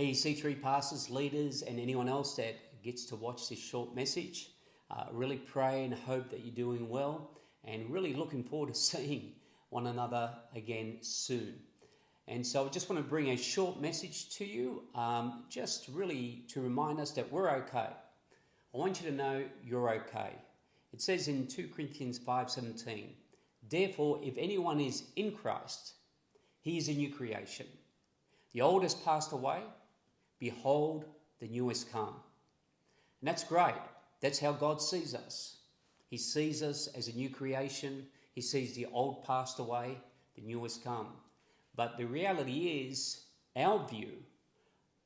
Hey, C3 pastors, leaders, and anyone else that gets to watch this short message, really pray and hope that you're doing well, and really looking forward to seeing one another again soon. And so I just want to bring a short message to you, just really to remind us that we're okay. I want you to know you're okay. It says in 2 Corinthians 5:17, therefore, if anyone is in Christ, he is a new creation. The old has passed away. Behold, the new has come. And that's great. That's how God sees us. He sees us as a new creation. He sees the old passed away, the new has come. But the reality is, our view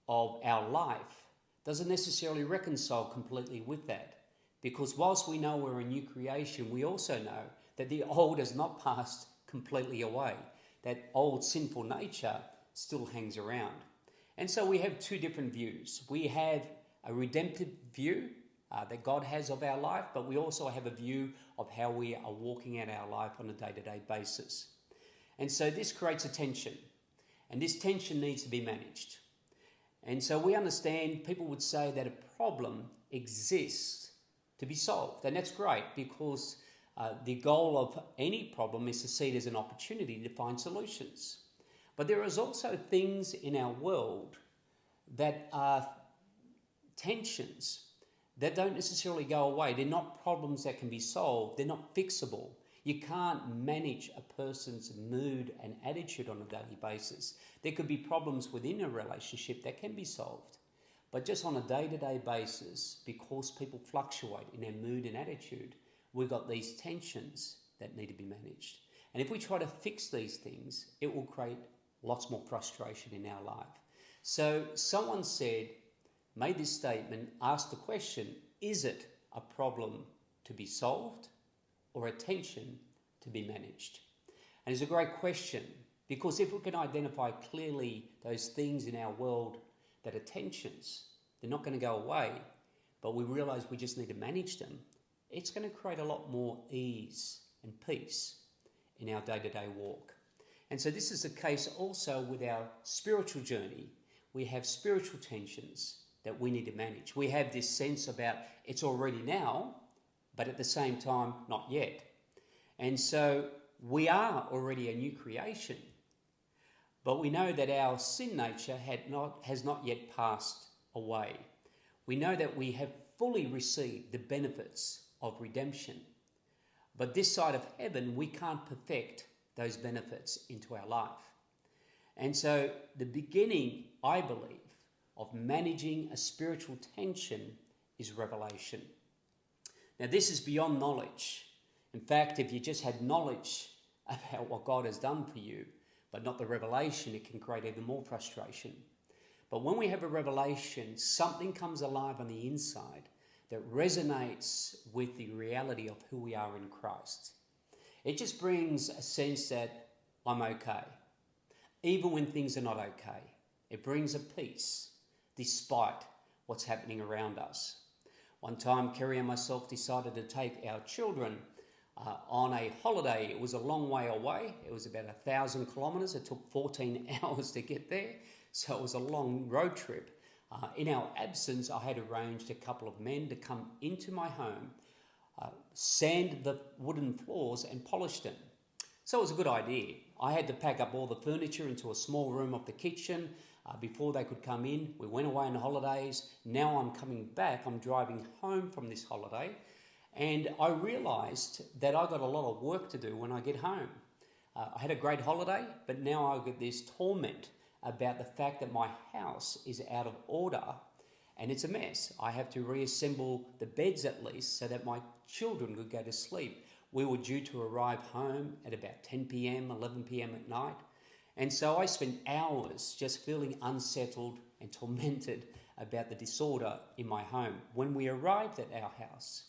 of our life doesn't necessarily reconcile completely with that. Because whilst we know we're a new creation, we also know that the old has not passed completely away. That old sinful nature still hangs around. And so we have two different views. We have a redemptive view that God has of our life, but we also have a view of how we are walking out our life on a day-to-day basis. And so this creates a tension, and this tension needs to be managed. And so we understand people would say that a problem exists to be solved, and that's great because the goal of any problem is to see it as an opportunity to find solutions. But there is also things in our world that are tensions that don't necessarily go away. They're not problems that can be solved. They're not fixable. You can't manage a person's mood and attitude on a daily basis. There could be problems within a relationship that can be solved. But just on a day-to-day basis, because people fluctuate in their mood and attitude, we've got these tensions that need to be managed. And if we try to fix these things, it will create lots more frustration in our life. So someone made this statement, asked the question, is it a problem to be solved or a tension to be managed? And it's a great question because if we can identify clearly those things in our world that are tensions, they're not going to go away, but we realize we just need to manage them, it's going to create a lot more ease and peace in our day-to-day walk. And so this is the case also with our spiritual journey. We have spiritual tensions that we need to manage. We have this sense about it's already now, but at the same time, not yet. And so we are already a new creation, but we know that our sin nature has not yet passed away. We know that we have fully received the benefits of redemption, but this side of heaven, we can't perfect those benefits into our life. And so the beginning, I believe, of managing a spiritual tension is revelation. Now, this is beyond knowledge. In fact, if you just had knowledge about what God has done for you, but not the revelation, it can create even more frustration. But when we have a revelation, something comes alive on the inside that resonates with the reality of who we are in Christ. It just brings a sense that I'm okay, even when things are not okay. It brings a peace despite what's happening around us. One time, Kerry and myself decided to take our children on a holiday. It was a long way away. It was about 1,000 kilometres. It took 14 hours to get there, so it was a long road trip. In our absence, I had arranged a couple of men to come into my home, sand the wooden floors and polish them. So it was a good idea. I had to pack up all the furniture into a small room of the kitchen before they could come in. We went away on holidays. Now I'm coming back. I'm driving home from this holiday. And I realised that I got a lot of work to do when I get home. I had a great holiday, but now I get this torment about the fact that my house is out of order and it's a mess. I have to reassemble the beds at least so that my children could go to sleep. We were due to arrive home at about 10 p.m, 11 p.m. at night. And so I spent hours just feeling unsettled and tormented about the disorder in my home. When we arrived at our house,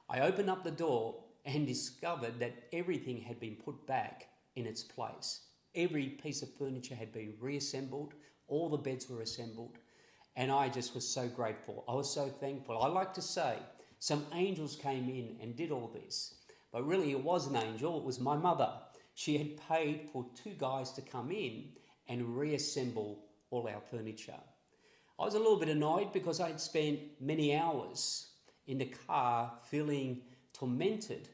I opened up the door and discovered that everything had been put back in its place. Every piece of furniture had been reassembled. All the beds were assembled. And I just was so grateful. I was so thankful. I like to say some angels came in and did all this. But really it was an angel. It was my mother. She had paid for 2 guys to come in and reassemble all our furniture. I was a little bit annoyed because I had spent many hours in the car feeling tormented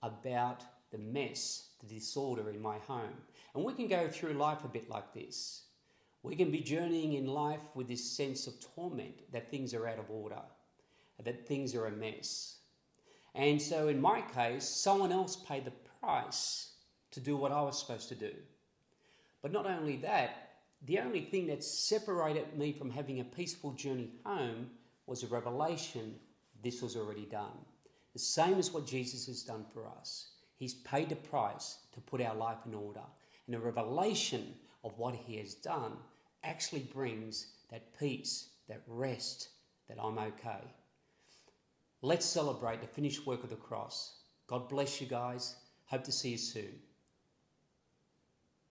about the mess, the disorder in my home. And we can go through life a bit like this. We can be journeying in life with this sense of torment that things are out of order, that things are a mess. And so in my case, someone else paid the price to do what I was supposed to do. But not only that, the only thing that separated me from having a peaceful journey home was a revelation this was already done. The same as what Jesus has done for us. He's paid the price to put our life in order. And a revelation of what he has done actually brings that peace, that rest, that I'm okay. Let's celebrate the finished work of the cross. God bless you guys. Hope to see you soon.